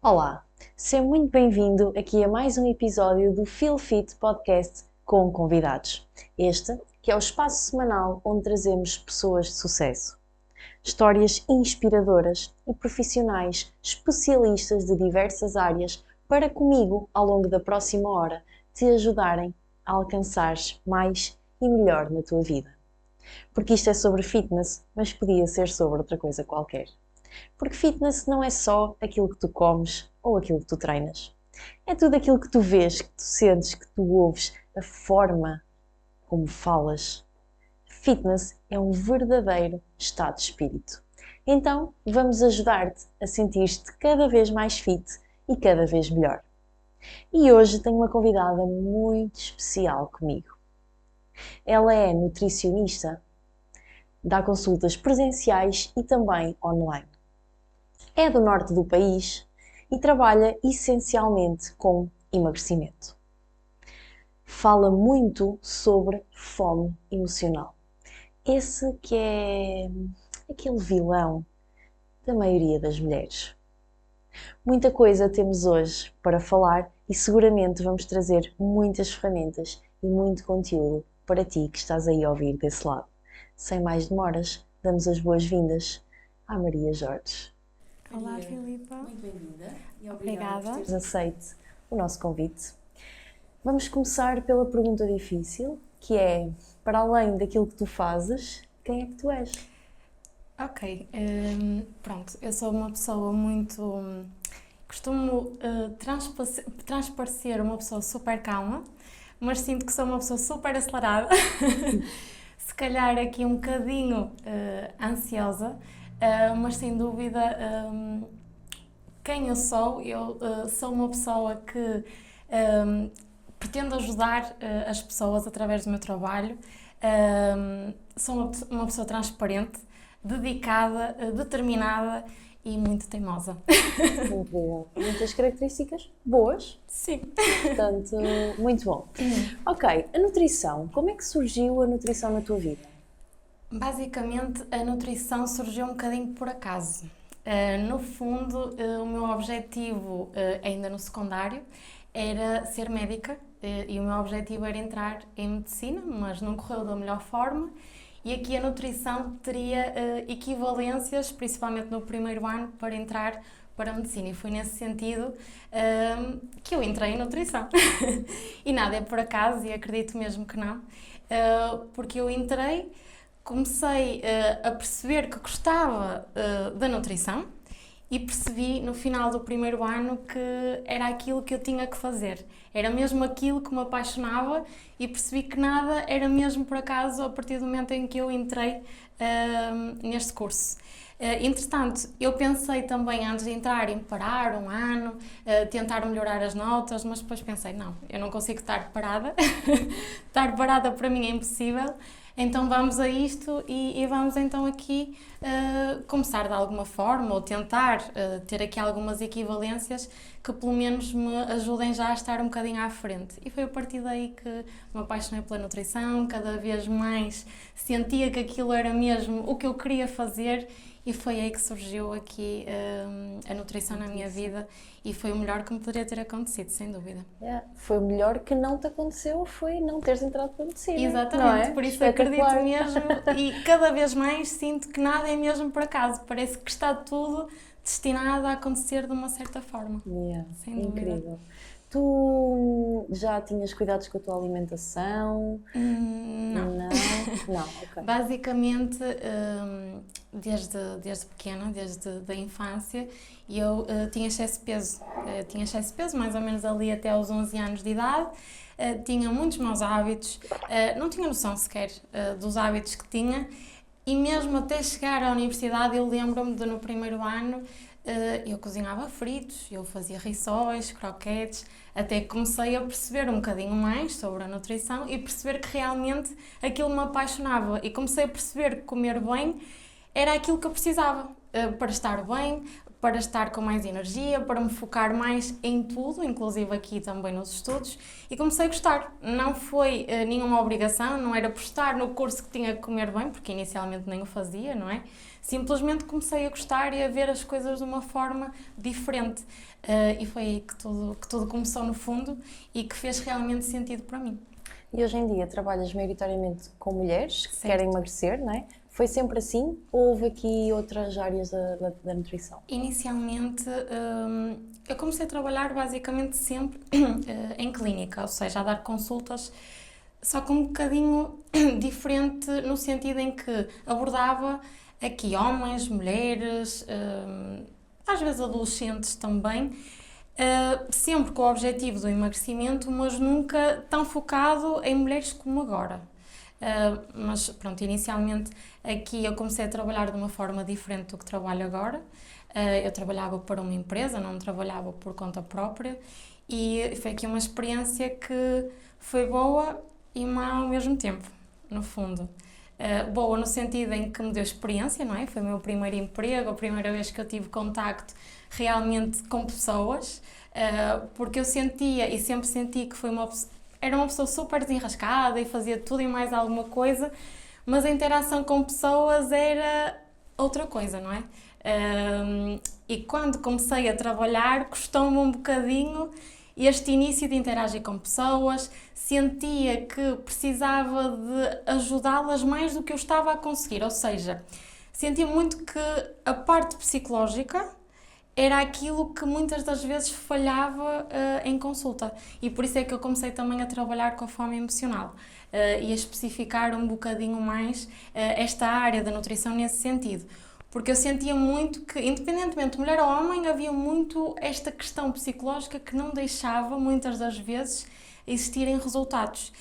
Olá, seja muito bem-vindo aqui a mais um episódio do Feel Fit Podcast com convidados. Este que é o espaço semanal onde trazemos pessoas de sucesso. Histórias inspiradoras e profissionais especialistas de diversas áreas para comigo, ao longo da próxima hora, te ajudarem a alcançares mais e melhor na tua vida. Porque isto é sobre fitness, mas podia ser sobre outra coisa qualquer. Porque fitness não é só aquilo que tu comes ou aquilo que tu treinas. É tudo aquilo que tu vês, que tu sentes, que tu ouves, a forma como falas. Fitness é um verdadeiro estado de espírito. Então, vamos ajudar-te a sentir-te cada vez mais fit e cada vez melhor. E hoje tenho uma convidada muito especial comigo. Ela é nutricionista, dá consultas presenciais e também online. É do norte do país e trabalha essencialmente com emagrecimento. Fala muito sobre fome emocional. Esse que é aquele vilão da maioria das mulheres. Muita coisa temos hoje para falar e seguramente vamos trazer muitas ferramentas e muito conteúdo para ti que estás aí a ouvir desse lado. Sem mais demoras, damos as boas-vindas à Maria Jorge. Olá, Filipa. Muito bem-vinda e Obrigada. obrigada por Nos aceite o nosso convite. Vamos começar pela pergunta difícil, que é, para além daquilo que tu fazes, quem é que tu és? Ok, pronto, eu sou uma pessoa muito... costumo transparecer uma pessoa super calma, mas sinto que sou uma pessoa super acelerada, se calhar aqui um bocadinho ansiosa, mas sem dúvida quem eu sou sou uma pessoa que pretendo ajudar as pessoas através do meu trabalho, sou uma pessoa transparente, dedicada, determinada e muito teimosa. Incrível. Muitas características boas. Sim. Portanto, muito bom. Ok, a nutrição. Como é que surgiu a nutrição na tua vida? Basicamente, a nutrição surgiu um bocadinho por acaso. No fundo, o meu objetivo, ainda no secundário, era ser médica e o meu objetivo era entrar em medicina, mas não correu da melhor forma. E aqui a nutrição teria equivalências, principalmente no primeiro ano, para entrar para a medicina. E foi nesse sentido que eu entrei em nutrição. E nada, é por acaso, e acredito mesmo que não, porque eu entrei, comecei a perceber que gostava da nutrição e percebi no final do primeiro ano que era aquilo que eu tinha que fazer. Era mesmo aquilo que me apaixonava e percebi que nada era mesmo por acaso a partir do momento em que eu entrei neste curso. Entretanto, eu pensei também antes de entrar em parar um ano, tentar melhorar as notas, mas depois pensei, não, eu não consigo estar parada. Estar parada para mim é impossível. Então vamos a isto e vamos então aqui começar de alguma forma ou tentar ter aqui algumas equivalências que pelo menos me ajudem já a estar um bocadinho à frente. E foi a partir daí que me apaixonei pela nutrição, cada vez mais sentia que aquilo era mesmo o que eu queria fazer e foi aí que surgiu aqui a nutrição na minha vida e foi o melhor que me poderia ter acontecido, sem dúvida. Foi o melhor que não te aconteceu, foi não teres entrado para a medicina. Exatamente, não é? por isso acredito mesmo e cada vez mais sinto que nada é mesmo por acaso, parece que está tudo destinado a acontecer de uma certa forma. Sem dúvida. Incrível. Tu já tinhas cuidados com a tua alimentação? Não. Não, ok. Basicamente, desde pequena, desde a infância, eu tinha excesso de peso. Tinha excesso de peso mais ou menos ali até aos 11 anos de idade. Tinha muitos maus hábitos, não tinha noção sequer dos hábitos que tinha. E mesmo até chegar à universidade, eu lembro-me de no primeiro ano eu cozinhava fritos, eu fazia rissóis, croquetes, até que comecei a perceber um bocadinho mais sobre a nutrição e perceber que realmente aquilo me apaixonava e comecei a perceber que comer bem era aquilo que eu precisava para estar bem, para estar com mais energia, para me focar mais em tudo, inclusive aqui também nos estudos, e comecei a gostar. Não foi nenhuma obrigação, não era por estar no curso que tinha que comer bem, porque inicialmente nem o fazia, não é? Simplesmente comecei a gostar e a ver as coisas de uma forma diferente. E foi aí que tudo começou no fundo e que fez realmente sentido para mim. E hoje em dia trabalhas maioritariamente com mulheres que Certo. querem emagrecer, não é? Foi sempre assim ou houve aqui outras áreas da nutrição? Inicialmente, eu comecei a trabalhar basicamente sempre em clínica, ou seja, a dar consultas, só que um bocadinho diferente no sentido em que abordava aqui homens, mulheres, às vezes adolescentes também, sempre com o objetivo do emagrecimento, mas nunca tão focado em mulheres como agora. Mas pronto, inicialmente aqui eu comecei a trabalhar de uma forma diferente do que trabalho agora. Eu trabalhava para uma empresa, não trabalhava por conta própria, e foi aqui uma experiência que foi boa e má ao mesmo tempo, no fundo. Boa no sentido em que me deu experiência, não é? Foi o meu primeiro emprego, a primeira vez que eu tive contacto realmente com pessoas, porque eu sentia e sempre senti que era uma pessoa super desenrascada e fazia tudo e mais alguma coisa, mas a interação com pessoas era outra coisa, não é? E quando comecei a trabalhar, custou-me um bocadinho este início de interagir com pessoas, sentia que precisava de ajudá-las mais do que eu estava a conseguir, ou seja, sentia muito que a parte psicológica era aquilo que muitas das vezes falhava em consulta, e por isso é que eu comecei também a trabalhar com a fome emocional e a especificar um bocadinho mais esta área da nutrição nesse sentido. Porque eu sentia muito que, independentemente de mulher ou homem, havia muito esta questão psicológica que não deixava, muitas das vezes, existirem resultados.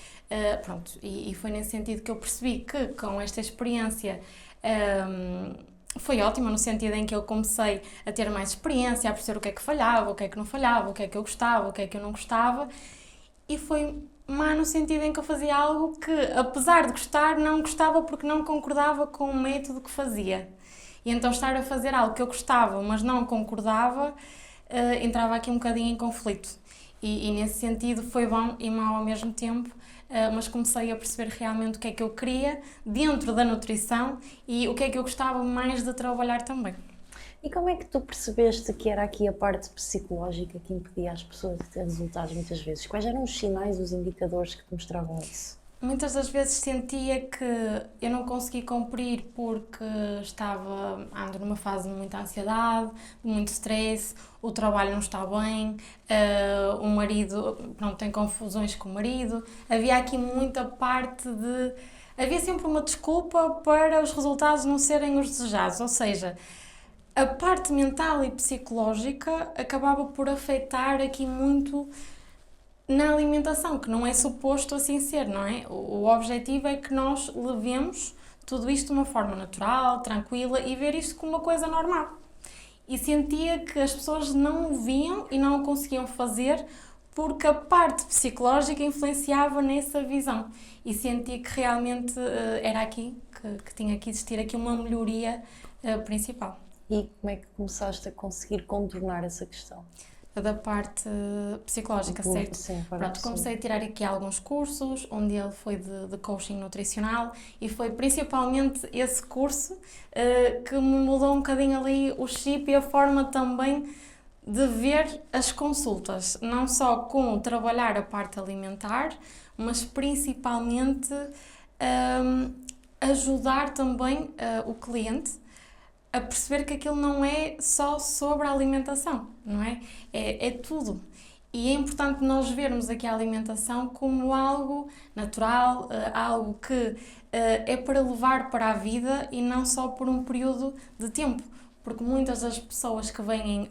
Pronto, e foi nesse sentido que eu percebi que, com esta experiência, foi ótima, no sentido em que eu comecei a ter mais experiência, a perceber o que é que falhava, o que é que não falhava, o que é que eu gostava, o que é que eu não gostava, e foi má no sentido em que eu fazia algo que, apesar de gostar, não gostava porque não concordava com o método que fazia. E então estar a fazer algo que eu gostava, mas não concordava, entrava aqui um bocadinho em conflito. E nesse sentido foi bom e mau ao mesmo tempo, mas comecei a perceber realmente o que é que eu queria dentro da nutrição e o que é que eu gostava mais de trabalhar também. E como é que tu percebeste que era aqui a parte psicológica que impedia as pessoas de ter resultados muitas vezes? Quais eram os sinais, os indicadores que te mostravam isso? Muitas das vezes sentia que eu não consegui cumprir porque ando numa fase de muita ansiedade, de muito stress, o trabalho não está bem, o marido, pronto, tem confusões com o marido. Havia aqui muita parte de... Havia sempre uma desculpa para os resultados não serem os desejados, ou seja, a parte mental e psicológica acabava por afetar aqui muito na alimentação, que não é suposto assim ser, não é? O objetivo é que nós levemos tudo isto de uma forma natural, tranquila e ver isto como uma coisa normal. E sentia que as pessoas não o viam e não o conseguiam fazer porque a parte psicológica influenciava nessa visão. E sentia que realmente era aqui, que tinha que existir aqui uma melhoria principal. E como é que começaste a conseguir contornar essa questão? Da parte psicológica, certo? Sim, pronto, comecei a tirar aqui alguns cursos, um deles foi de coaching nutricional e foi principalmente esse curso que me mudou um bocadinho ali o chip e a forma também de ver as consultas, não só com trabalhar a parte alimentar, mas principalmente ajudar também o cliente a perceber que aquilo não é só sobre a alimentação, não é? É tudo. E é importante nós vermos aqui a alimentação como algo natural, algo que é para levar para a vida e não só por um período de tempo. Porque muitas das pessoas que vêm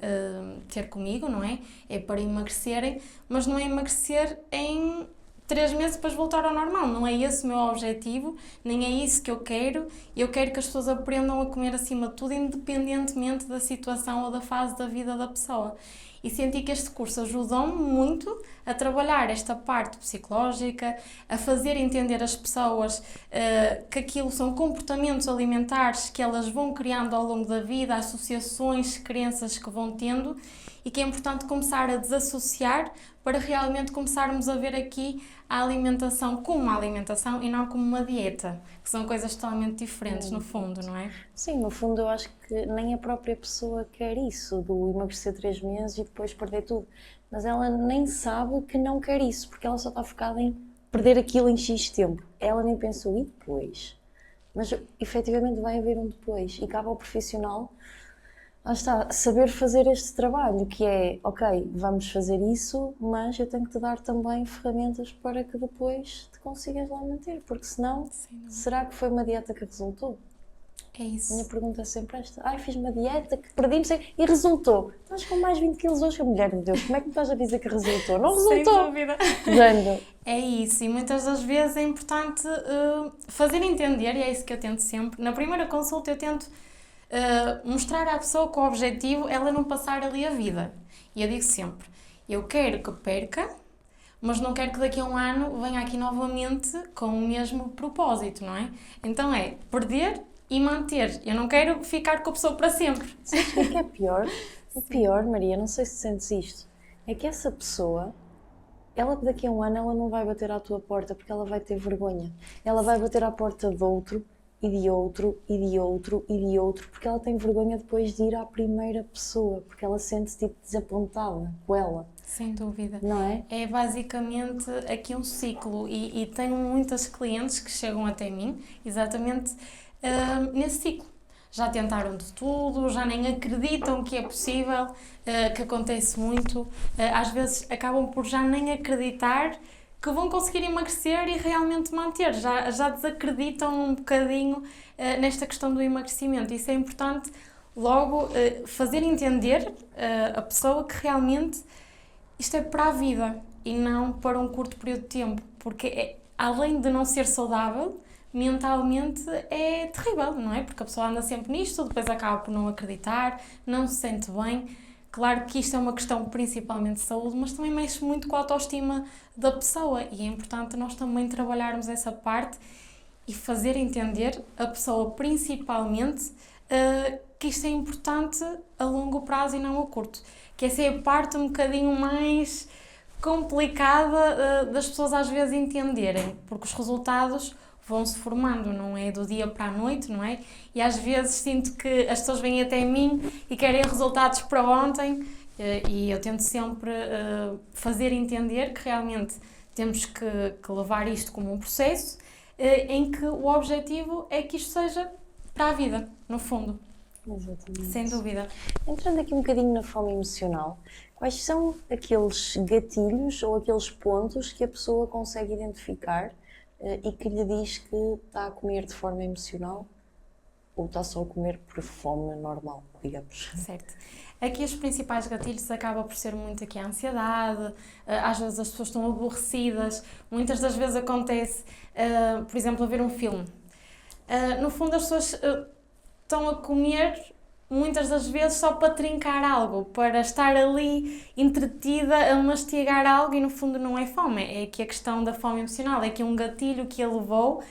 ter comigo, não é? É para emagrecerem, mas não é emagrecer em 3 meses depois voltar ao normal. Não é esse o meu objetivo, nem é isso que eu quero. Eu quero que as pessoas aprendam a comer acima de tudo, independentemente da situação ou da fase da vida da pessoa. E senti que este curso ajudou-me muito a trabalhar esta parte psicológica, a fazer entender às pessoas que aquilo são comportamentos alimentares que elas vão criando ao longo da vida, associações, crenças que vão tendo, e que é importante começar a desassociar para realmente começarmos a ver aqui a alimentação como uma alimentação e não como uma dieta, que são coisas totalmente diferentes no fundo, não é? Sim, no fundo eu acho que nem a própria pessoa quer isso, do emagrecer 3 meses e depois perder tudo. Mas ela nem sabe que não quer isso, porque ela só está focada em perder aquilo em X tempo. Ela nem pensou, e depois? Mas efetivamente vai haver um depois. E cabe ao profissional, lá está, saber fazer este trabalho, que é, ok, vamos fazer isso, mas eu tenho que te dar também ferramentas para que depois te consigas lá manter, porque senão, será que foi uma dieta que resultou? É isso. A minha pergunta é sempre esta. Fiz uma dieta que perdi-me e resultou. Estás com mais 20 quilos hoje, mulher de Deus. Como é que me estás a dizer que resultou? Não resultou. Sem dúvida. Género. É isso, e muitas das vezes é importante fazer entender, e é isso que eu tento sempre. Na primeira consulta eu tento mostrar à pessoa que o objetivo é ela não passar ali a vida. E eu digo sempre, eu quero que perca, mas não quero que daqui a um ano venha aqui novamente com o mesmo propósito, não é? Então é perder e manter. Eu não quero ficar com a pessoa para sempre. Sabes o que é pior? O pior, Maria, não sei se sentes isto, é que essa pessoa, ela daqui a um ano ela não vai bater à tua porta porque ela vai ter vergonha. Ela vai bater à porta de outro, e de outro, e de outro, e de outro, porque ela tem vergonha depois de ir à primeira pessoa, porque ela sente-se tipo desapontada com ela. Sem dúvida. Não é? É basicamente aqui um ciclo e tenho muitas clientes que chegam até mim exatamente nesse ciclo. Já tentaram de tudo, já nem acreditam que é possível, que acontece muito. Às vezes acabam por já nem acreditar que vão conseguir emagrecer e realmente manter. Já desacreditam um bocadinho nesta questão do emagrecimento. Isso é importante logo fazer entender a pessoa que realmente isto é para a vida e não para um curto período de tempo, porque além de não ser saudável, mentalmente é terrível, não é? Porque a pessoa anda sempre nisto, depois acaba por não acreditar, não se sente bem. Claro que isto é uma questão principalmente de saúde, mas também mexe muito com a autoestima da pessoa e é importante nós também trabalharmos essa parte e fazer entender a pessoa principalmente que isto é importante a longo prazo e não a curto. Que essa é a parte um bocadinho mais complicada das pessoas às vezes entenderem, porque os resultados vão-se formando, não é do dia para a noite, não é? E às vezes sinto que as pessoas vêm até mim e querem resultados para ontem e eu tento sempre fazer entender que realmente temos que levar isto como um processo em que o objetivo é que isto seja para a vida, no fundo. Exatamente. Sem dúvida. Entrando aqui um bocadinho na fome emocional, quais são aqueles gatilhos ou aqueles pontos que a pessoa consegue identificar e que lhe diz que está a comer de forma emocional ou está só a comer por fome normal, digamos? Certo. Aqui os principais gatilhos acaba por ser muito aqui a ansiedade, às vezes as pessoas estão aborrecidas, muitas das vezes acontece, por exemplo, a ver um filme. No fundo as pessoas estão a comer muitas das vezes só para trincar algo, para estar ali entretida a mastigar algo e no fundo não é fome, é aqui a questão da fome emocional, é que um gatilho que a levou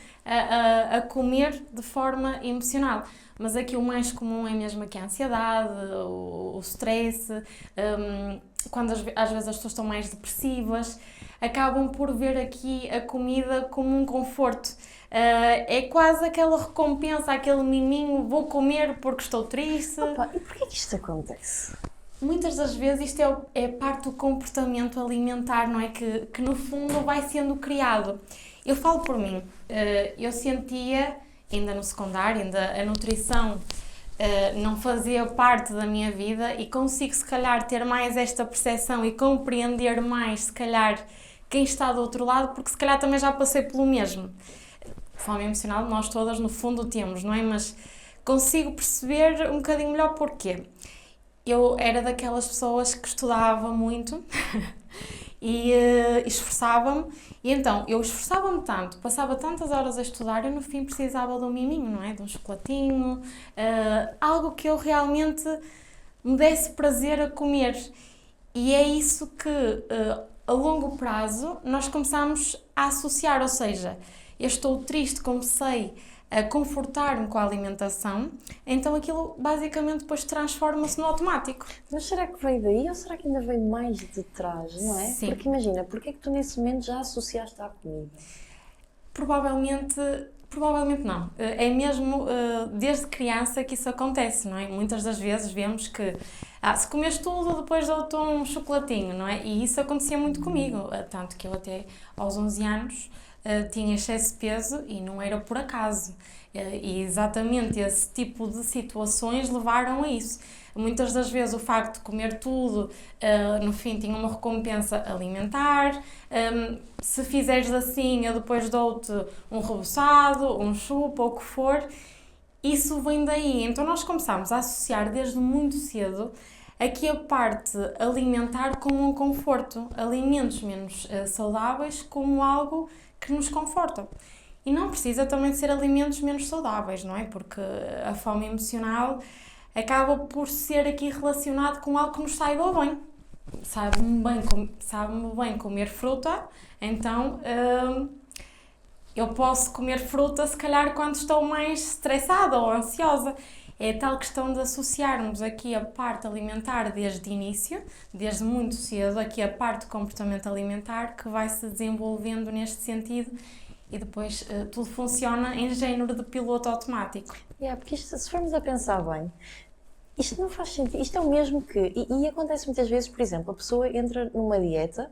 a comer de forma emocional. Mas aqui o mais comum é mesmo aqui a ansiedade, o stress, quando às vezes as pessoas estão mais depressivas, acabam por ver aqui a comida como um conforto. É quase aquela recompensa, aquele miminho, vou comer porque estou triste. Opa, e porquê que isto acontece? Muitas das vezes isto é parte do comportamento alimentar, não é? Que no fundo vai sendo criado. Eu falo por mim, eu sentia, ainda no secundário, ainda a nutrição não fazia parte da minha vida e consigo se calhar ter mais esta percepção e compreender mais se calhar quem está do outro lado, porque se calhar também já passei pelo mesmo. Fome emocional nós todas no fundo temos, não é? Mas consigo perceber um bocadinho melhor porquê. Eu era daquelas pessoas que estudava muito e esforçava-me, e então eu esforçava-me tanto, passava tantas horas a estudar, eu no fim precisava de um miminho, não é? De um chocolatinho, algo que eu realmente me desse prazer a comer. E é isso que, a longo prazo, nós começamos a associar, ou seja, eu estou triste, comecei a confortar-me com a alimentação, então aquilo basicamente depois transforma-se no automático. Mas será que veio daí ou será que ainda veio mais de trás, não é? Sim. Porque imagina, porque é que tu nesse momento já associaste à comida? Provavelmente não. É mesmo desde criança que isso acontece, não é? Muitas das vezes vemos que se comes tudo, depois dou-te um chocolatinho, não é? E isso acontecia muito comigo, tanto que eu até aos 11 anos tinha excesso de peso e não era por acaso. E exatamente esse tipo de situações levaram a isso. Muitas das vezes o facto de comer tudo, no fim, tinha uma recompensa alimentar. Se fizeres assim, eu depois dou-te um reboçado, um chupa, ou o que for. Isso vem daí. Então nós começámos a associar desde muito cedo aqui a parte alimentar como um conforto. Alimentos menos saudáveis como algo que nos conforta. E não precisa também de ser alimentos menos saudáveis, não é? Porque a fome emocional acaba por ser aqui relacionado com algo que nos saiba bem. Sabe-me bem comer fruta, então eu posso comer fruta se calhar quando estou mais estressada ou ansiosa. É tal questão de associarmos aqui a parte alimentar desde o início, desde muito cedo, aqui a parte do comportamento alimentar que vai se desenvolvendo neste sentido e depois tudo funciona em género de piloto automático. Porque isto, se formos a pensar bem, isto não faz sentido. Isto é o mesmo que... E acontece muitas vezes, por exemplo, a pessoa entra numa dieta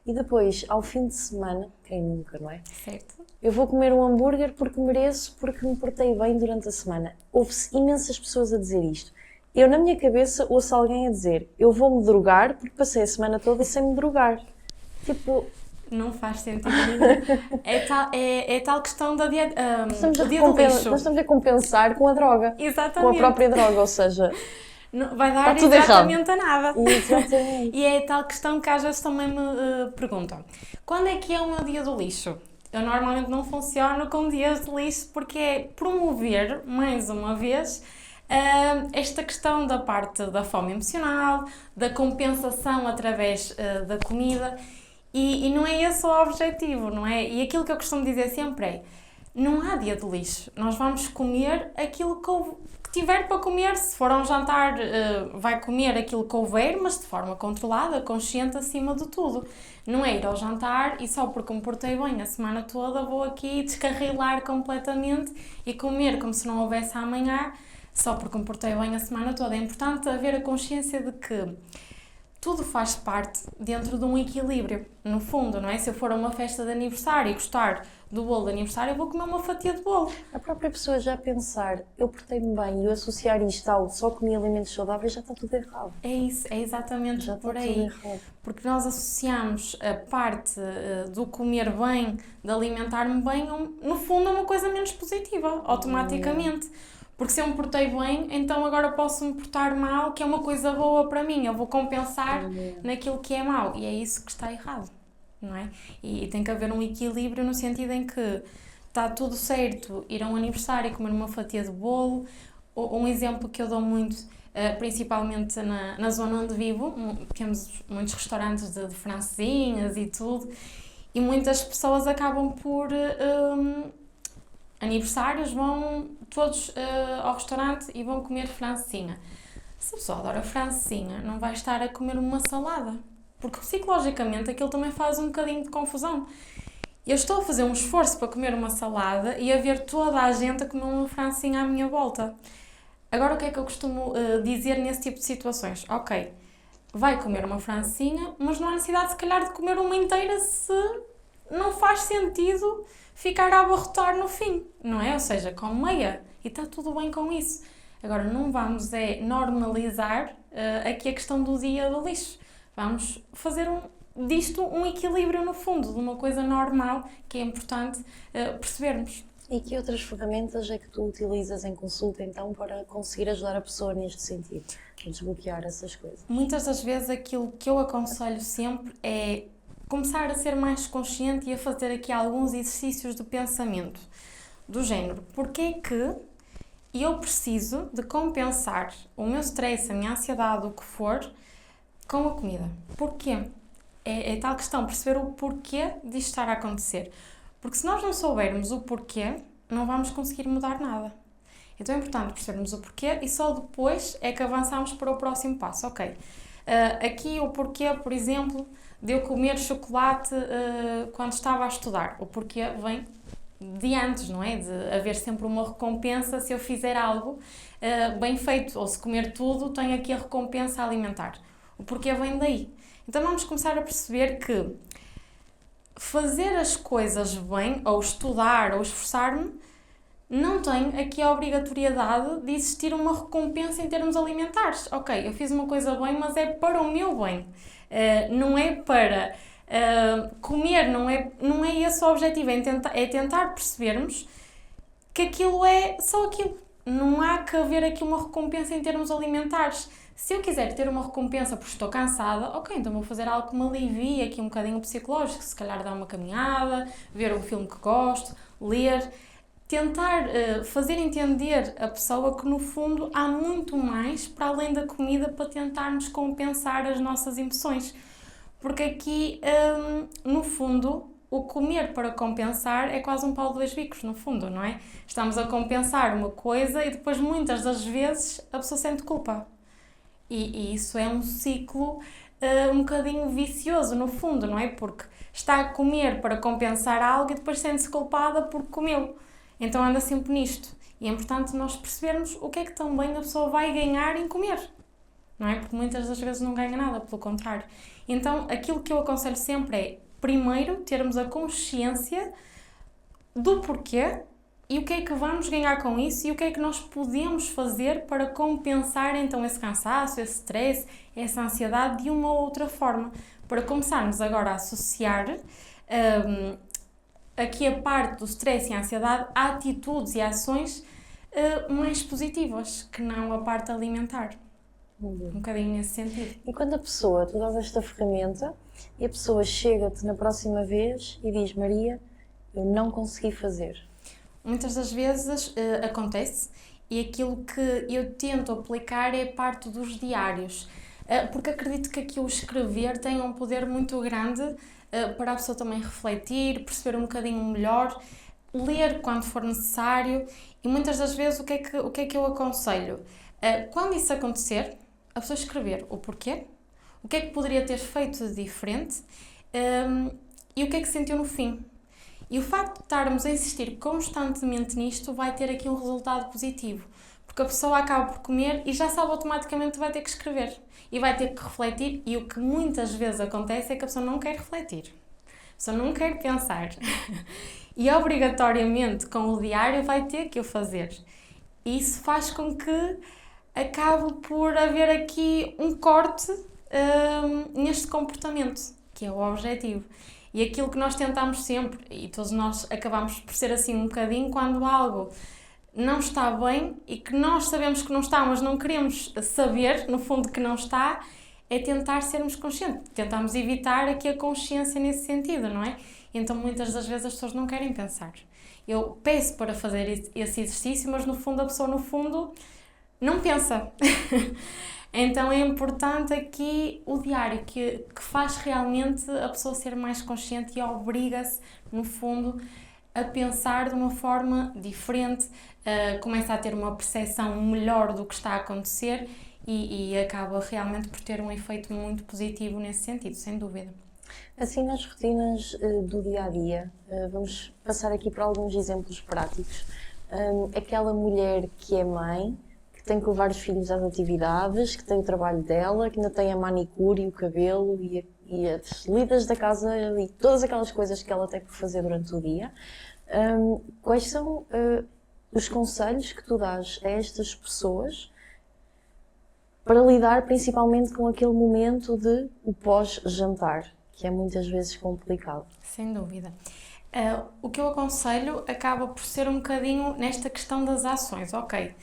e depois, ao fim de semana, quem nunca, não é? Certo. Eu vou comer um hambúrguer porque mereço, porque me portei bem durante a semana. Houve-se imensas pessoas a dizer isto. Eu, na minha cabeça, ouço alguém a dizer eu vou-me drogar porque passei a semana toda sem me drogar. Tipo... Não faz sentido nenhum. É tal questão da dieta, do dia do lixo. Nós estamos a compensar com a droga. Exatamente. Com a própria droga, ou seja... Não, vai dar tudo exatamente errado. a nada. Exatamente. E é tal questão que às vezes também me perguntam. Quando é que é o meu dia do lixo? Eu normalmente não funciono com dias de lixo porque é promover, mais uma vez, esta questão da parte da fome emocional, da compensação através da comida e não é esse o objetivo, não é? E aquilo que eu costumo dizer sempre é, não há dia de lixo, nós vamos comer aquilo que tiver para comer, se for a um jantar vai comer aquilo que houver, mas de forma controlada, consciente acima de tudo. Não é ir ao jantar e só porque me portei bem a semana toda vou aqui descarrilar completamente e comer como se não houvesse amanhã, só porque me portei bem a semana toda. É importante haver a consciência de que tudo faz parte dentro de um equilíbrio, no fundo, não é? Se eu for a uma festa de aniversário e gostar do bolo de aniversário, eu vou comer uma fatia de bolo. A própria pessoa já pensar, eu portei-me bem e eu associar isto ao só comer alimentos saudáveis, já está tudo errado. É isso, é exatamente já por está aí. Tudo errado. Porque nós associamos a parte do comer bem, de alimentar-me bem, no fundo, a uma coisa menos positiva, automaticamente. Porque se eu me portei bem, então agora posso me portar mal, que é uma coisa boa para mim. Eu vou compensar naquilo que é mau. E é isso que está errado, não é? E tem que haver um equilíbrio no sentido em que está tudo certo ir a um aniversário e comer uma fatia de bolo. Um exemplo que eu dou muito, principalmente na zona onde vivo, temos muitos restaurantes de francesinhas e tudo, e muitas pessoas acabam por... aniversários, vão todos ao restaurante e vão comer francesinha. Se a pessoa adora francesinha, não vai estar a comer uma salada. Porque psicologicamente aquilo também faz um bocadinho de confusão. Eu estou a fazer um esforço para comer uma salada e a ver toda a gente a comer uma francesinha à minha volta. Agora o que é que eu costumo dizer nesse tipo de situações? Ok, vai comer uma francesinha, mas não há necessidade se calhar de comer uma inteira se não faz sentido ficar a abarrotar no fim, não é? Ou seja, com meia, e está tudo bem com isso. Agora, não vamos normalizar aqui a questão do dia do lixo. Vamos fazer disto um equilíbrio no fundo, de uma coisa normal, que é importante percebermos. E que outras ferramentas é que tu utilizas em consulta, então, para conseguir ajudar a pessoa neste sentido, a desbloquear essas coisas? Muitas das vezes aquilo que eu aconselho sempre é começar a ser mais consciente e a fazer aqui alguns exercícios de pensamento do género. Porque é que eu preciso de compensar o meu stress, a minha ansiedade, o que for, com a comida. Porquê? É tal questão, perceber o porquê disto estar a acontecer. Porque se nós não soubermos o porquê, não vamos conseguir mudar nada. Então é importante percebermos o porquê e só depois é que avançamos para o próximo passo. Ok, aqui o porquê, por exemplo, de eu comer chocolate quando estava a estudar. O porquê vem de antes, não é? De haver sempre uma recompensa se eu fizer algo bem feito. Ou se comer tudo, tenho aqui a recompensa alimentar. O porquê vem daí. Então vamos começar a perceber que fazer as coisas bem, ou estudar, ou esforçar-me, não tem aqui a obrigatoriedade de existir uma recompensa em termos alimentares. Ok, eu fiz uma coisa bem, mas é para o meu bem. Não é para comer, não é esse o objetivo. É tentar percebermos que aquilo é só aquilo. Não há que haver aqui uma recompensa em termos alimentares. Se eu quiser ter uma recompensa porque estou cansada, ok, então vou fazer algo que me alivie aqui um bocadinho psicológico, se calhar dar uma caminhada, ver um filme que gosto, ler, tentar fazer entender a pessoa que no fundo há muito mais para além da comida para tentarmos compensar as nossas emoções. Porque aqui, no fundo, o comer para compensar é quase um pau de dois bicos, no fundo, não é? Estamos a compensar uma coisa e depois muitas das vezes a pessoa sente culpa. E isso é um ciclo um bocadinho vicioso, no fundo, não é? Porque está a comer para compensar algo e depois sente-se culpada porque comeu. Então anda sempre nisto. E é importante nós percebermos o que é que também a pessoa vai ganhar em comer. Não é? Porque muitas das vezes não ganha nada, pelo contrário. Então aquilo que eu aconselho sempre é, primeiro, termos a consciência do porquê e o que é que vamos ganhar com isso e o que é que nós podemos fazer para compensar então esse cansaço, esse stress, essa ansiedade de uma ou outra forma. Para começarmos agora a associar aqui a parte do stress e a ansiedade a atitudes e ações mais positivas, que não a parte alimentar. Um bocadinho nesse sentido. E quando tu dás esta ferramenta e a pessoa chega-te na próxima vez e diz: Maria, eu não consegui fazer. Muitas das vezes acontece e aquilo que eu tento aplicar é parte dos diários, porque acredito que aqui o escrever tem um poder muito grande para a pessoa também refletir, perceber um bocadinho melhor, ler quando for necessário e muitas das vezes o que é que eu aconselho? Quando isso acontecer, a pessoa escrever o porquê, o que é que poderia ter feito de diferente e o que é que sentiu no fim. E o facto de estarmos a insistir constantemente nisto vai ter aqui um resultado positivo, porque a pessoa acaba por comer e já sabe automaticamente que vai ter que escrever e vai ter que refletir e o que muitas vezes acontece é que a pessoa não quer refletir, a pessoa não quer pensar e obrigatoriamente com o diário vai ter que o fazer. E isso faz com que acabe por haver aqui um corte neste comportamento, que é o objetivo. E aquilo que nós tentamos sempre, e todos nós acabamos por ser assim um bocadinho, quando algo não está bem e que nós sabemos que não está, mas não queremos saber, no fundo, que não está, é tentar sermos conscientes. Tentamos evitar aqui a consciência nesse sentido, não é? Então, muitas das vezes as pessoas não querem pensar. Eu peço para fazer esse exercício, mas no fundo a pessoa, não pensa. Então é importante aqui o diário, que faz realmente a pessoa ser mais consciente e obriga-se, no fundo, a pensar de uma forma diferente, começa a ter uma percepção melhor do que está a acontecer e acaba realmente por ter um efeito muito positivo nesse sentido, sem dúvida. Assim, nas rotinas do dia-a-dia, vamos passar aqui para alguns exemplos práticos. Aquela mulher que é mãe, tem que levar os filhos às atividades, que tem o trabalho dela, que ainda tem a manicure e o cabelo e as lidas da casa e todas aquelas coisas que ela tem que fazer durante o dia. Quais são os conselhos que tu dás a estas pessoas para lidar principalmente com aquele momento de o pós-jantar, que é muitas vezes complicado? Sem dúvida. O que eu aconselho acaba por ser um bocadinho nesta questão das ações, ok?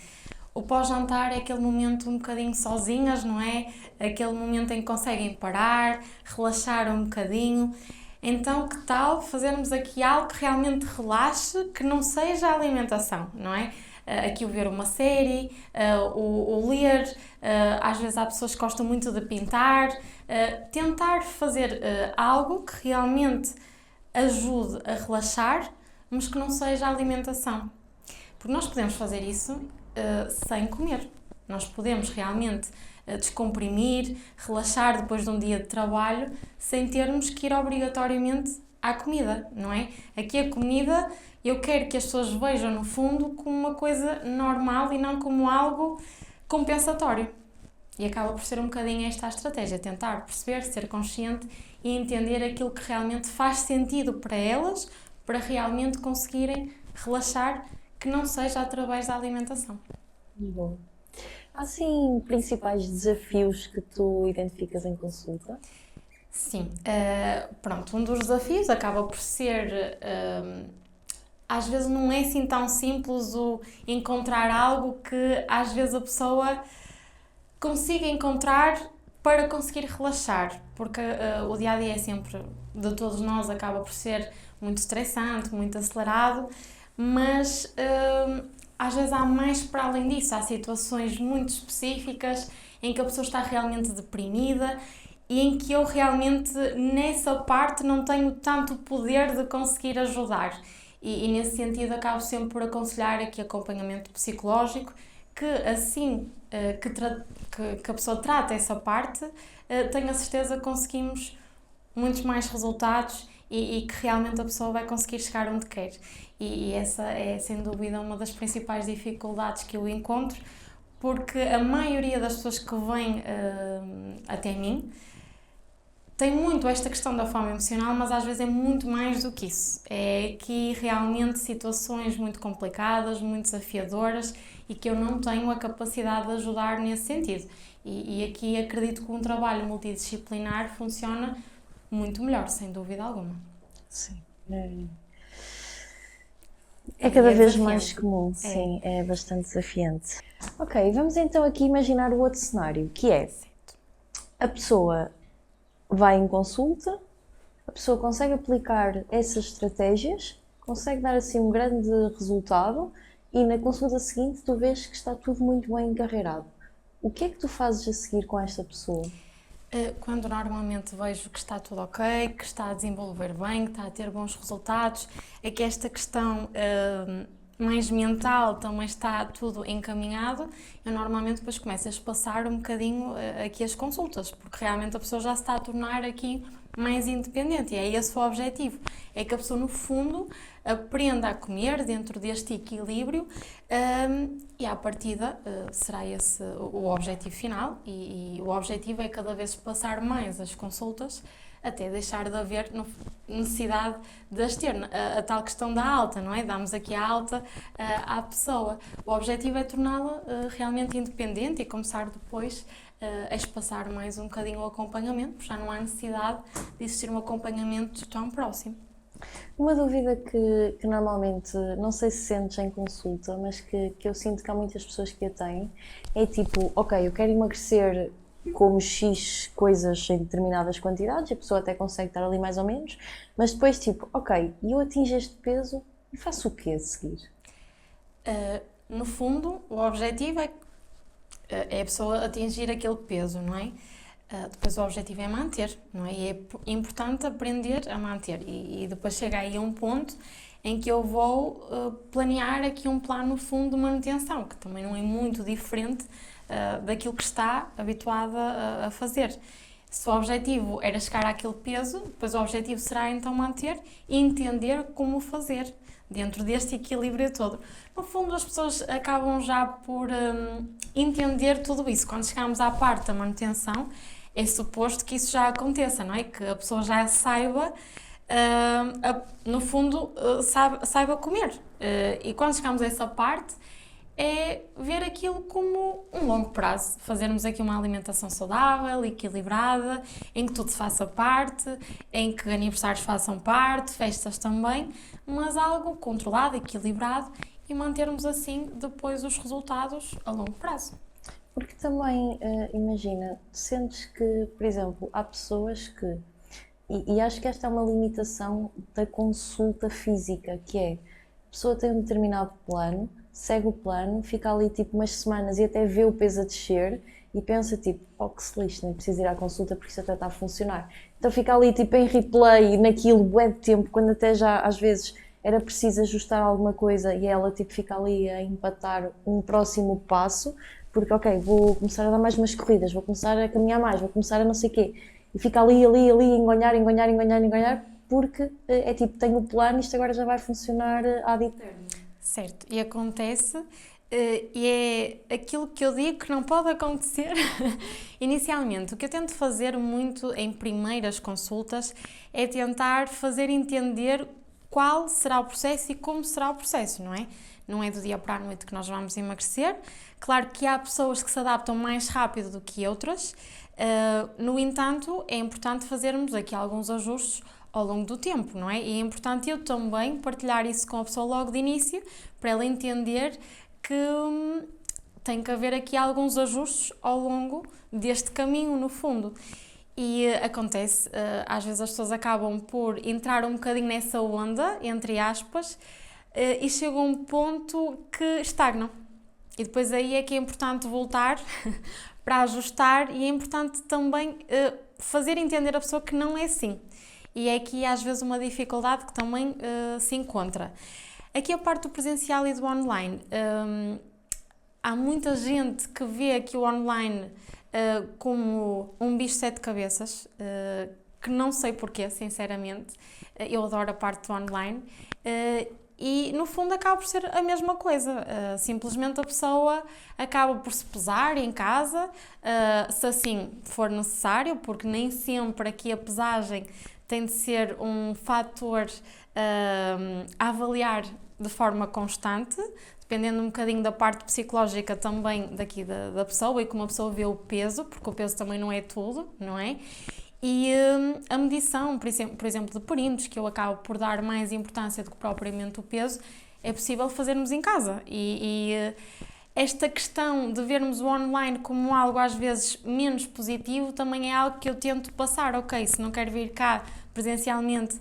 O pós-jantar é aquele momento um bocadinho sozinhas, não é? Aquele momento em que conseguem parar, relaxar um bocadinho. Então, que tal fazermos aqui algo que realmente relaxe, que não seja a alimentação, não é? aqui o ver uma série, o ler, às vezes há pessoas que gostam muito de pintar, tentar fazer algo que realmente ajude a relaxar, mas que não seja alimentação. Porque nós podemos fazer isso sem comer. Nós podemos realmente descomprimir, relaxar depois de um dia de trabalho, sem termos que ir obrigatoriamente à comida, não é? Aqui a comida, eu quero que as pessoas vejam no fundo como uma coisa normal e não como algo compensatório. E acaba por ser um bocadinho esta a estratégia, tentar perceber, ser consciente e entender aquilo que realmente faz sentido para elas, para realmente conseguirem relaxar, que não seja através da alimentação. Bom. Há, assim, principais desafios que tu identificas em consulta? Sim, pronto, um dos desafios acaba por ser, às vezes não é assim tão simples o encontrar algo que às vezes a pessoa consiga encontrar para conseguir relaxar, porque o dia-a-dia é sempre, de todos nós, acaba por ser muito estressante, muito acelerado, mas às vezes há mais para além disso, há situações muito específicas em que a pessoa está realmente deprimida e em que eu realmente nessa parte não tenho tanto poder de conseguir ajudar. E nesse sentido acabo sempre por aconselhar aqui acompanhamento psicológico, que assim que a pessoa trata essa parte, tenho a certeza que conseguimos muitos mais resultados e que realmente a pessoa vai conseguir chegar onde quer. E essa é sem dúvida uma das principais dificuldades que eu encontro, porque a maioria das pessoas que vêm até mim tem muito esta questão da fome emocional, mas às vezes é muito mais do que isso. É aqui realmente situações muito complicadas, muito desafiadoras e que eu não tenho a capacidade de ajudar nesse sentido. E aqui acredito que um trabalho multidisciplinar funciona muito melhor, sem dúvida alguma. Sim. É cada vez desafiante. mais comum, sim, é bastante desafiante. Ok, vamos então aqui imaginar o outro cenário, que é a pessoa vai em consulta, a pessoa consegue aplicar essas estratégias, consegue dar assim um grande resultado e na consulta seguinte tu vês que está tudo muito bem encarreirado. O que é que tu fazes a seguir com esta pessoa? Quando normalmente vejo que está tudo ok, que está a desenvolver bem, que está a ter bons resultados, é que esta questão mais mental também está tudo encaminhado, eu normalmente depois começo a espaçar um bocadinho aqui as consultas, porque realmente a pessoa já se está a tornar aqui mais independente e é esse o objetivo, é que a pessoa no fundo aprenda a comer dentro deste equilíbrio e à partida será esse o objetivo final e o objetivo é cada vez passar mais as consultas até deixar de haver necessidade de as ter. A tal questão da alta, não é? Damos aqui a alta à pessoa. O objetivo é torná-la realmente independente e começar depois a espaçar mais um bocadinho o acompanhamento, porque já não há necessidade de existir um acompanhamento tão próximo. Uma dúvida que normalmente, não sei se sentes em consulta, mas que eu sinto que há muitas pessoas que a têm, é tipo, ok, eu quero emagrecer como X coisas em determinadas quantidades, a pessoa até consegue estar ali mais ou menos, mas depois tipo, ok, eu atingo este peso e faço o quê a seguir? No fundo, o objetivo é a pessoa atingir aquele peso, não é? Depois o objetivo é manter, não é? E é importante aprender a manter. E depois chega aí a um ponto em que eu vou planear aqui um plano no fundo de manutenção, que também não é muito diferente daquilo que está habituada a fazer. Se o objetivo era chegar àquele peso, depois o objetivo será então manter e entender como fazer dentro deste equilíbrio todo. No fundo, as pessoas acabam já por entender tudo isso. Quando chegamos à parte da manutenção, é suposto que isso já aconteça, não é? Que a pessoa já saiba, no fundo, saiba comer. E quando chegamos a essa parte, é ver aquilo como um longo prazo. Fazermos aqui uma alimentação saudável, equilibrada, em que tudo faça parte, em que aniversários façam parte, festas também, mas algo controlado, equilibrado e mantermos assim depois os resultados a longo prazo. Porque também, imagina, sentes que, por exemplo, há pessoas que, e acho que esta é uma limitação da consulta física, que é, a pessoa tem um determinado plano, segue o plano, fica ali tipo umas semanas e até vê o peso a descer e pensa tipo, oh que se lixe, nem preciso ir à consulta porque isso até está a funcionar. Então fica ali tipo em replay naquilo bué de tempo, quando até já às vezes era preciso ajustar alguma coisa e ela tipo fica ali a empatar um próximo passo, porque ok, vou começar a dar mais umas corridas, vou começar a caminhar mais, vou começar a não sei o quê, e fica ali, engonhar, porque é tipo, tenho o plano, isto agora já vai funcionar ad eterno. Certo, e acontece, e é aquilo que eu digo que não pode acontecer inicialmente. O que eu tento fazer muito em primeiras consultas é tentar fazer entender qual será o processo e como será o processo, não é? Não é do dia para a noite que nós vamos emagrecer. Claro que há pessoas que se adaptam mais rápido do que outras, no entanto, é importante fazermos aqui alguns ajustes ao longo do tempo, não é? E é importante eu também partilhar isso com a pessoa logo de início, para ela entender que tem que haver aqui alguns ajustes ao longo deste caminho, no fundo. E acontece, às vezes as pessoas acabam por entrar um bocadinho nessa onda, entre aspas, e chegam a um ponto que estagnam. E depois aí é que é importante voltar para ajustar e é importante também fazer entender a pessoa que não é assim. E é aqui às vezes uma dificuldade que também se encontra. Aqui a parte do presencial e do online. Há muita gente que vê aqui o online como um bicho de sete cabeças, que não sei porquê, sinceramente. Eu adoro a parte do online. E no fundo acaba por ser a mesma coisa, simplesmente a pessoa acaba por se pesar em casa, se assim for necessário, porque nem sempre aqui a pesagem tem de ser um fator a avaliar de forma constante, dependendo um bocadinho da parte psicológica também daqui da pessoa e como a pessoa vê o peso, porque o peso também não é tudo, não é? E a medição, por exemplo, de perímetros, que eu acabo por dar mais importância do que propriamente o peso, é possível fazermos em casa. Esta questão de vermos o online como algo às vezes menos positivo também é algo que eu tento passar. Ok, se não quero vir cá presencialmente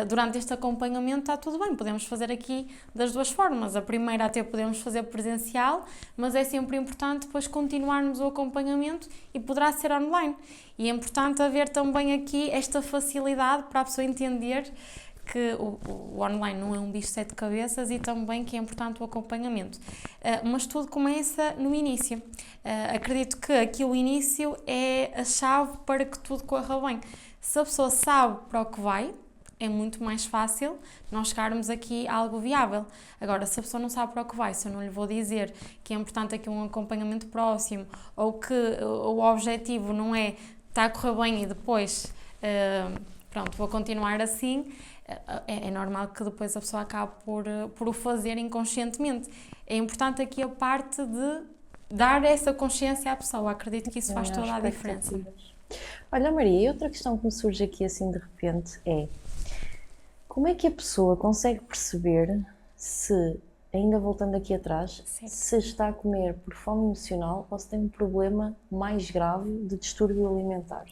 durante este acompanhamento, está tudo bem, podemos fazer aqui das duas formas. A primeira até podemos fazer presencial, mas é sempre importante depois continuarmos o acompanhamento e poderá ser online. E é importante haver também aqui esta facilidade para a pessoa entender que o online não é um bicho de sete cabeças e também que é importante o acompanhamento. Mas tudo começa no início. Acredito que aqui o início é a chave para que tudo corra bem. Se a pessoa sabe para o que vai, é muito mais fácil nós chegarmos aqui a algo viável. Agora, se a pessoa não sabe para o que vai, se eu não lhe vou dizer que é importante aqui um acompanhamento próximo ou que o objetivo não é está a correr bem e depois, pronto, vou continuar assim, é normal que depois a pessoa acabe por o fazer inconscientemente. É importante aqui a parte de dar essa consciência à pessoa. Acredito que isso faz toda a diferença. Olha, Maria, e outra questão que me surge aqui assim de repente é: como é que a pessoa consegue perceber se, ainda voltando aqui atrás, Certo. se está a comer por fome emocional ou se tem um problema mais grave de distúrbio alimentar?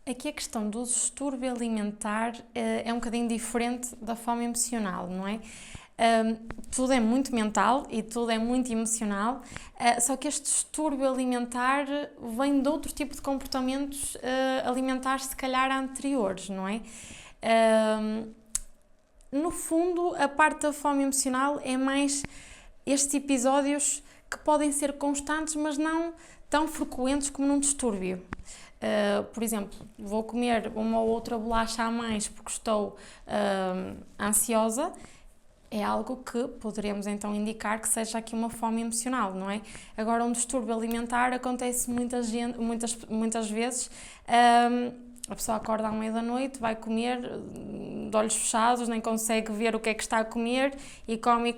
Aqui a questão do distúrbio alimentar é um bocadinho diferente da fome emocional, não é? Tudo é muito mental e tudo é muito emocional, só que este distúrbio alimentar vem de outro tipo de comportamentos alimentares, se calhar anteriores, não é? No fundo, a parte da fome emocional é mais estes episódios que podem ser constantes, mas não tão frequentes como num distúrbio. Por exemplo, vou comer uma ou outra bolacha a mais porque estou ansiosa, é algo que poderemos então indicar que seja aqui uma fome emocional, não é? Agora, um distúrbio alimentar acontece muitas vezes, a pessoa acorda à meia da noite, vai comer de olhos fechados, nem consegue ver o que é que está a comer e come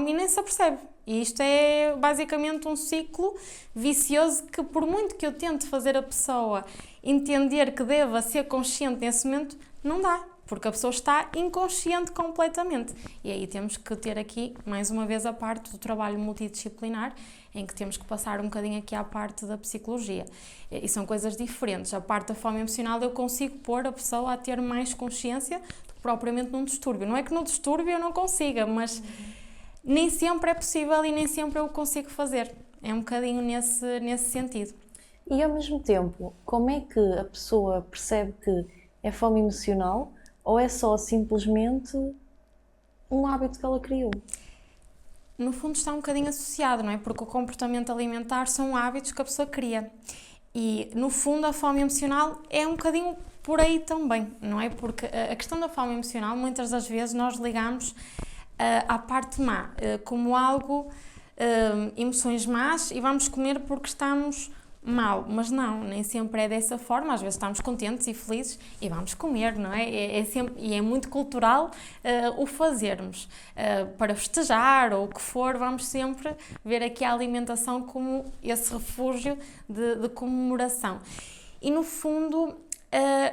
e nem se apercebe. E isto é basicamente um ciclo vicioso que, por muito que eu tente fazer a pessoa entender que deva ser consciente nesse momento, não dá, porque a pessoa está inconsciente completamente. E aí temos que ter aqui, mais uma vez, a parte do trabalho multidisciplinar, em que temos que passar um bocadinho aqui à parte da psicologia. E são coisas diferentes. A parte da fome emocional eu consigo pôr a pessoa a ter mais consciência do que propriamente num distúrbio. Não é que no distúrbio eu não consiga, mas nem sempre é possível e nem sempre eu consigo fazer. É um bocadinho nesse sentido. E ao mesmo tempo, como é que a pessoa percebe que é fome emocional ou é só simplesmente um hábito que ela criou? No fundo está um bocadinho associado, não é? Porque o comportamento alimentar são hábitos que a pessoa cria. E, no fundo, a fome emocional é um bocadinho por aí também, não é? Porque a questão da fome emocional, muitas das vezes, nós ligamos à parte má, como algo, emoções más, e vamos comer porque estamos mal. Mas não, nem sempre é dessa forma. Às vezes estamos contentes e felizes e vamos comer, não é? E é muito cultural o fazermos. Para festejar ou o que for, vamos sempre ver aqui a alimentação como esse refúgio de comemoração. E, no fundo,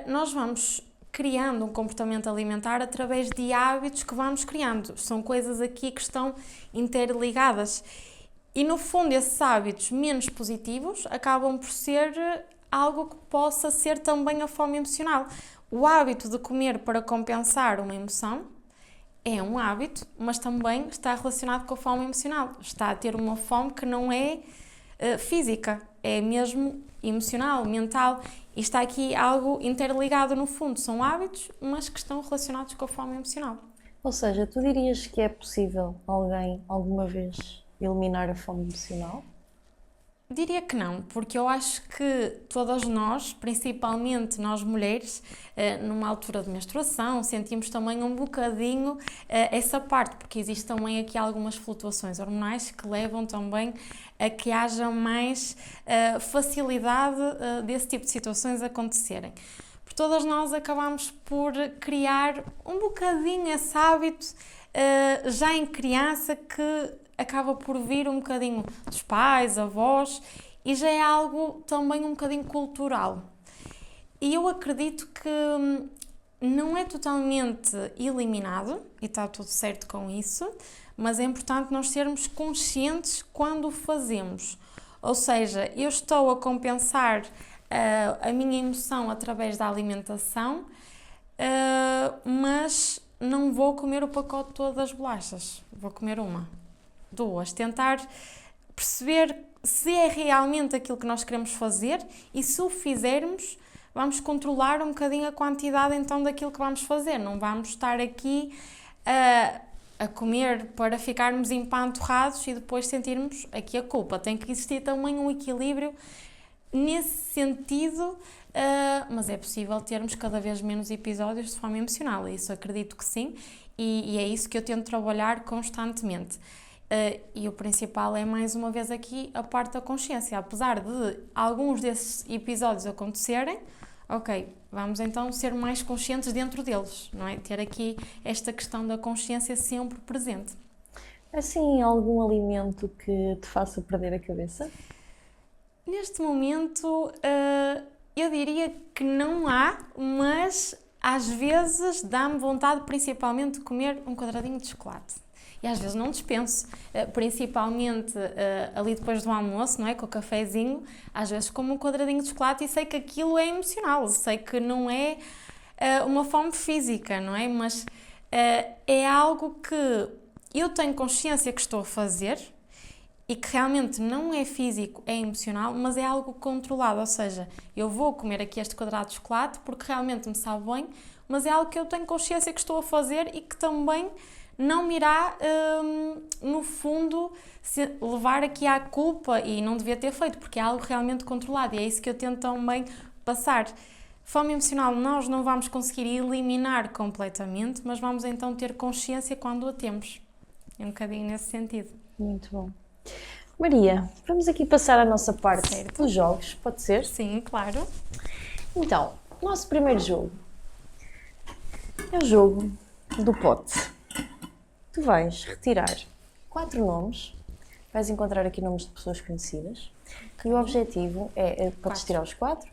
nós vamos criando um comportamento alimentar através de hábitos que vamos criando. São coisas aqui que estão interligadas. E, no fundo, esses hábitos menos positivos acabam por ser algo que possa ser também a fome emocional. O hábito de comer para compensar uma emoção é um hábito, mas também está relacionado com a fome emocional. Está a ter uma fome que não é física, é mesmo emocional, mental. E está aqui algo interligado no fundo. São hábitos, mas que estão relacionados com a fome emocional. Ou seja, tu dirias que é possível alguém, alguma vez, eliminar a fome emocional? Diria que não, porque eu acho que todas nós, principalmente nós mulheres, numa altura de menstruação, sentimos também um bocadinho essa parte, porque existe também aqui algumas flutuações hormonais que levam também a que haja mais facilidade desse tipo de situações acontecerem. Por todas nós acabamos por criar um bocadinho esse hábito já em criança que acaba por vir um bocadinho dos pais, avós, e já é algo também um bocadinho cultural. E eu acredito que não é totalmente eliminado, e está tudo certo com isso, mas é importante nós sermos conscientes quando o fazemos. Ou seja, eu estou a compensar a minha emoção através da alimentação, mas não vou comer o pacote todo das bolachas, vou comer uma. 2, tentar perceber se é realmente aquilo que nós queremos fazer e se o fizermos, vamos controlar um bocadinho a quantidade então daquilo que vamos fazer. Não vamos estar aqui a comer para ficarmos empanturrados e depois sentirmos aqui a culpa. Tem que existir também um equilíbrio nesse sentido, mas é possível termos cada vez menos episódios de fome emocional. Isso acredito que sim, e é isso que eu tento trabalhar constantemente. E o principal é, mais uma vez aqui, a parte da consciência. Apesar de alguns desses episódios acontecerem, ok, vamos então ser mais conscientes dentro deles, não é? Ter aqui esta questão da consciência sempre presente. Assim, algum alimento que te faça perder a cabeça? Neste momento, eu diria que não há, mas às vezes dá-me vontade principalmente de comer um quadradinho de chocolate. E às vezes não dispenso, principalmente ali depois do almoço, não é? Com o cafezinho, às vezes como um quadradinho de chocolate e sei que aquilo é emocional, sei que não é uma fome física, não é? Mas é algo que eu tenho consciência que estou a fazer e que realmente não é físico, é emocional, mas é algo controlado, ou seja, eu vou comer aqui este quadrado de chocolate porque realmente me sabe bem, mas é algo que eu tenho consciência que estou a fazer e que também não me irá, no fundo, levar aqui à culpa e não devia ter feito, porque é algo realmente controlado e é isso que eu tento também passar. Fome emocional nós não vamos conseguir eliminar completamente, mas vamos então ter consciência quando a temos. É um bocadinho nesse sentido. Muito bom. Maria, vamos aqui passar a nossa parte Certo. dos jogos, pode ser? Sim, claro. Então, o nosso primeiro jogo é o jogo do pote. Tu vais retirar 4 nomes, vais encontrar aqui nomes de pessoas conhecidas e o objetivo podes tirar os 4,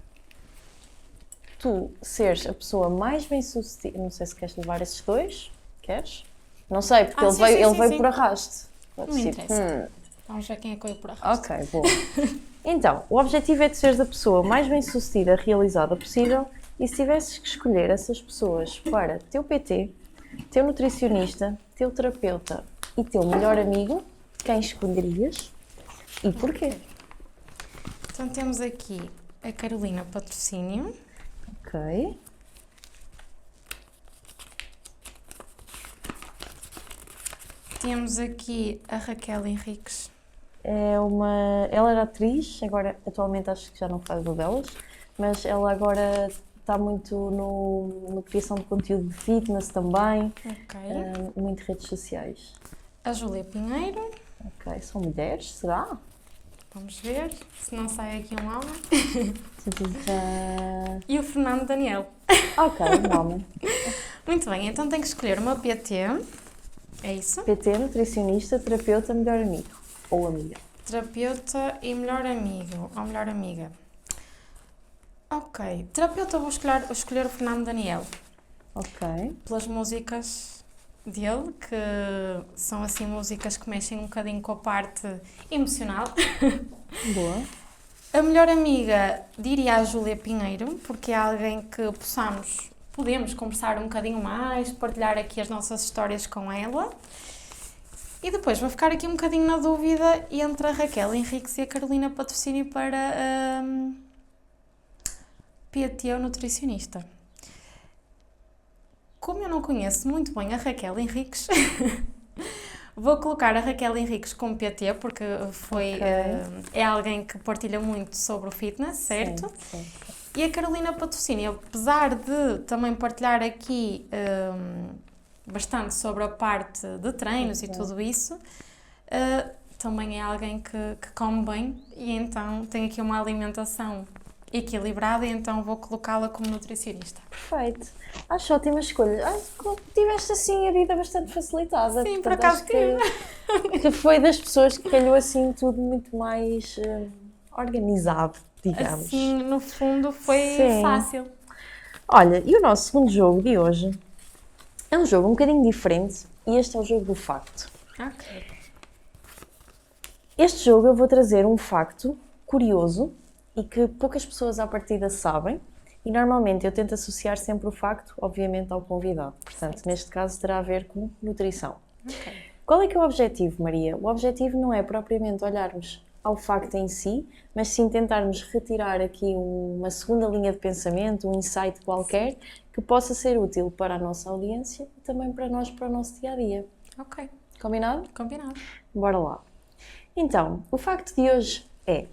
tu seres a pessoa mais bem-sucedida, não sei se queres levar esses 2, queres? Não sei, porque ele veio por arrasto. Não me interessa. Vamos ver quem é que veio por arrasto. Ok, boa. Então, o objetivo é de seres a pessoa mais bem-sucedida, realizada possível e se tivesses que escolher essas pessoas para teu PT, teu nutricionista, teu terapeuta e teu melhor amigo, quem escolherias e porquê? Então temos aqui a Carolina Patrocínio. Ok. Temos aqui a Raquel Henriques. Ela era atriz, agora atualmente acho que já não faz novelas, mas ela agora está muito no criação de conteúdo de fitness também, Ok. muito redes sociais. A Júlia Pinheiro. Ok, são mulheres, será? Vamos ver se não sai aqui um homem. Já- E o Fernando Daniel. Ok, um homem. Muito bem, então tenho que escolher uma PT. É isso? PT, nutricionista, terapeuta, melhor amigo ou amiga. Terapeuta e melhor amigo ou melhor amiga. Ok, terapeuta vou escolher o Fernando Daniel. Ok. Pelas músicas dele, que são assim músicas que mexem um bocadinho com a parte emocional. Boa. A melhor amiga diria a Júlia Pinheiro, porque é alguém que podemos conversar um bocadinho mais, partilhar aqui as nossas histórias com ela. E depois vou ficar aqui um bocadinho na dúvida entre a Raquel Henriques e a Carolina Patrocínio para PT ou nutricionista. Como eu não conheço muito bem a Raquel Henriques, vou colocar a Raquel Henriques como PT, porque é alguém que partilha muito sobre o fitness, certo? Sim. E a Carolina Patrocínio, apesar de também partilhar aqui bastante sobre a parte de treinos e tudo isso, também é alguém que come bem e então tem aqui uma alimentação equilibrada e então vou colocá-la como nutricionista. Perfeito. Acho ótima escolha. Tiveste assim a vida bastante facilitada. Sim, por Portanto, acaso acho que foi das pessoas que calhou assim tudo muito mais organizado, digamos. Assim, no fundo, foi Sim. fácil. Olha, e o nosso segundo jogo de hoje é um jogo um bocadinho diferente e este é o jogo do facto. Ok. Este jogo eu vou trazer um facto curioso e que poucas pessoas à partida sabem e normalmente eu tento associar sempre o facto, obviamente, ao convidado. Portanto, neste caso terá a ver com nutrição. Ok. Qual é que é o objetivo, Maria? O objetivo não é propriamente olharmos ao facto em si, mas sim tentarmos retirar aqui uma segunda linha de pensamento, um insight qualquer, que possa ser útil para a nossa audiência e também para nós, para o nosso dia-a-dia. Ok. Combinado? Combinado. Bora lá. Então, o facto de hoje é: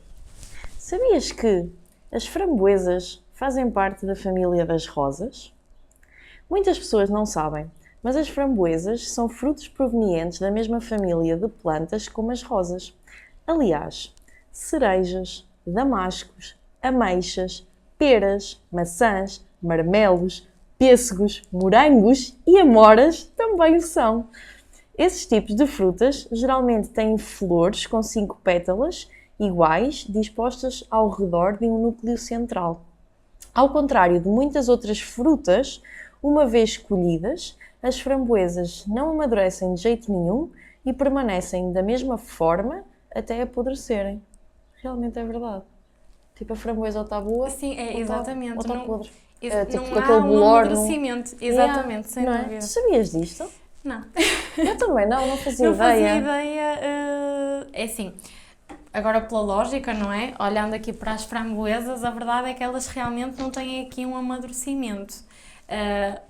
sabias que as framboesas fazem parte da família das rosas? Muitas pessoas não sabem, mas as framboesas são frutos provenientes da mesma família de plantas como as rosas. Aliás, cerejas, damascos, ameixas, peras, maçãs, marmelos, pêssegos, morangos e amoras também o são. Esses tipos de frutas geralmente têm flores com 5 pétalas iguais dispostas ao redor de um núcleo central. Ao contrário de muitas outras frutas, uma vez colhidas, as framboesas não amadurecem de jeito nenhum e permanecem da mesma forma até apodrecerem. Realmente é verdade. Tipo, a framboesa ou está boa, Sim, é ou exatamente. está não, podre. não Tipo, há aquele um bolor. amadurecimento. Exatamente, sem não é? dúvida. Tu sabias disto? Não. Eu também não fazia Não fazia ideia. ideia. É assim, agora pela lógica, não é? Olhando aqui para as framboesas, a verdade é que elas realmente não têm aqui um amadurecimento.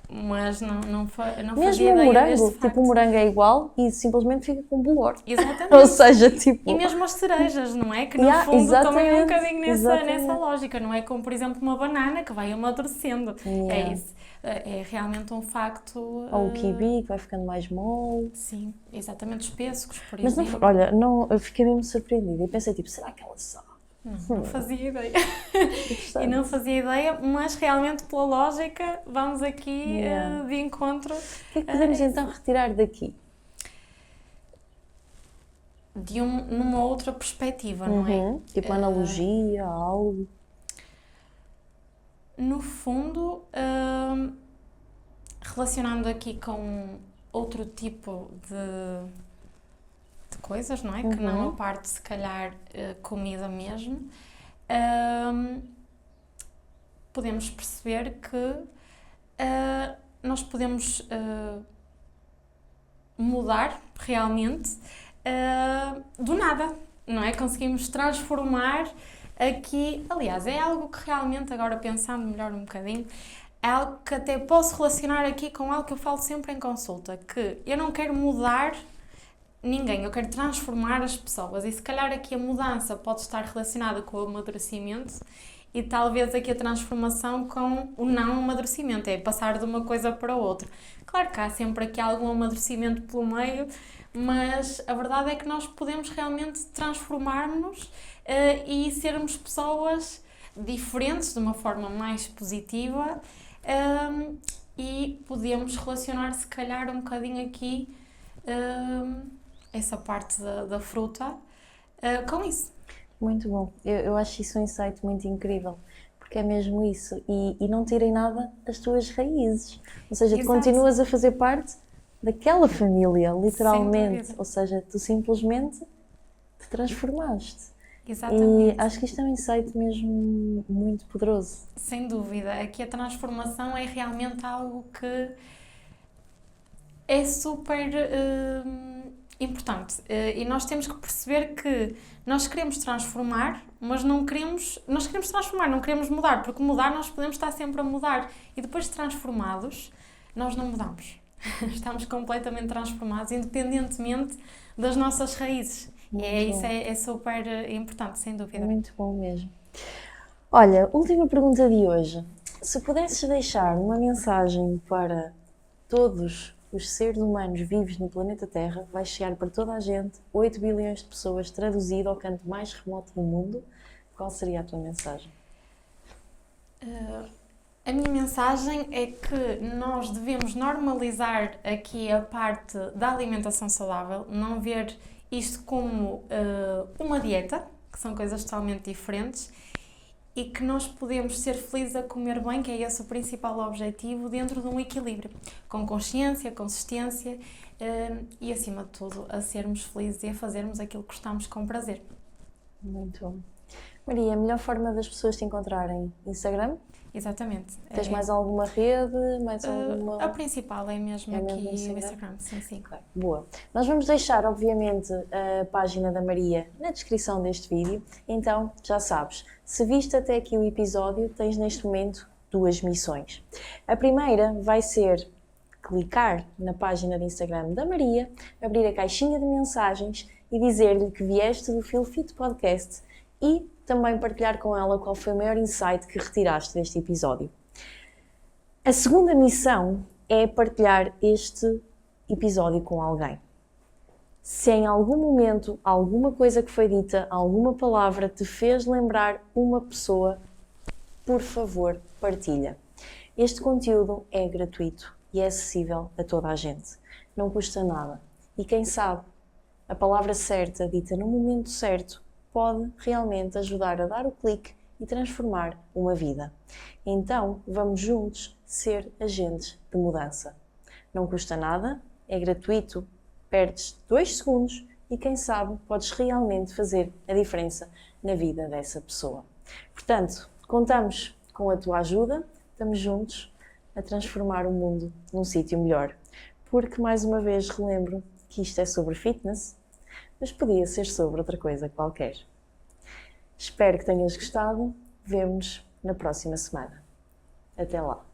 Mas não Mesmo fazia o ideia morango, deste tipo, facto. o morango é igual e simplesmente fica com bolor. Exatamente. Ou seja, tipo... E mesmo as cerejas, não é? Que no Yeah, fundo também é um exatamente, bocadinho nessa lógica, não é? Como por exemplo uma banana que vai amadurecendo. Yeah. É isso. É realmente um facto. Ou o kiwi, que vai ficando mais mole. Sim, exatamente, os pêssegos, por Mas não, exemplo. olha, eu fiquei mesmo surpreendida e pensei, tipo, será que ela sabe? Não fazia ideia. Interessante. E não fazia ideia, mas realmente pela lógica vamos aqui Yeah. de encontro. O que é que podemos então retirar daqui? Numa outra perspectiva, não é? Tipo, analogia, algo. No fundo, relacionando aqui com outro tipo de coisas, não é? Que não a parte, se calhar, comida mesmo, podemos perceber que nós podemos mudar realmente do nada, não é? Conseguimos transformar aqui, aliás, é algo que realmente, agora pensando melhor um bocadinho, é algo que até posso relacionar aqui com algo que eu falo sempre em consulta, que eu não quero mudar ninguém, eu quero transformar as pessoas e se calhar aqui a mudança pode estar relacionada com o amadurecimento e talvez aqui a transformação com o não amadurecimento, é passar de uma coisa para outra. Claro que há sempre aqui algum amadurecimento pelo meio, mas a verdade é que nós podemos realmente transformar-nos e sermos pessoas diferentes de uma forma mais positiva e podemos relacionar se calhar um bocadinho aqui essa parte da fruta com isso. Muito bom. Eu acho isso um insight muito incrível, porque é mesmo isso. E não tirem nada das tuas raízes. Ou seja, tu Exato. continuas a fazer parte daquela família, literalmente. dúvida. Ou seja, tu simplesmente te transformaste. Exatamente. E acho que isto é um insight mesmo muito poderoso. Sem dúvida. Aqui a transformação é realmente algo que é super importante. E nós temos que perceber que nós queremos transformar, mas não queremos... Nós queremos transformar, não queremos mudar, porque mudar nós podemos estar sempre a mudar. E depois de transformados, nós não mudamos. Estamos completamente transformados, independentemente das nossas raízes. Isso é super importante, sem dúvida. Muito bom mesmo. Olha, última pergunta de hoje. Se pudesses deixar uma mensagem para todos os seres humanos vivos no planeta Terra, vai chegar para toda a gente, 8 bilhões de pessoas, traduzido ao canto mais remoto do mundo, qual seria a tua mensagem? A minha mensagem é que nós devemos normalizar aqui a parte da alimentação saudável, não ver isto como uma dieta, que são coisas totalmente diferentes, e que nós podemos ser felizes a comer bem, que é esse o principal objetivo, dentro de um equilíbrio, com consciência, consistência e, acima de tudo, a sermos felizes e a fazermos aquilo que gostamos com prazer. Muito bom. Maria, a melhor forma das pessoas te encontrarem? Instagram? Exatamente. Tens mais alguma rede? Mais alguma... A principal é mesmo aqui mesmo o Instagram, sim. Okay, boa. Nós vamos deixar, obviamente, a página da Maria na descrição deste vídeo. Então, já sabes, se viste até aqui o episódio, tens neste momento 2 missões. A primeira vai ser clicar na página de Instagram da Maria, abrir a caixinha de mensagens e dizer-lhe que vieste do Feel Fit Podcast e também partilhar com ela qual foi o maior insight que retiraste deste episódio. A segunda missão é partilhar este episódio com alguém. Se em algum momento, alguma coisa que foi dita, alguma palavra te fez lembrar uma pessoa, por favor, partilha. Este conteúdo é gratuito e é acessível a toda a gente. Não custa nada. E quem sabe, a palavra certa, dita no momento certo, pode realmente ajudar a dar o clique e transformar uma vida. Então, vamos juntos ser agentes de mudança. Não custa nada, é gratuito, perdes 2 segundos e quem sabe podes realmente fazer a diferença na vida dessa pessoa. Portanto, contamos com a tua ajuda, estamos juntos a transformar o mundo num sítio melhor. Porque, mais uma vez, relembro que isto é sobre fitness, mas podia ser sobre outra coisa qualquer. Espero que tenhas gostado. Vemo-nos na próxima semana. Até lá!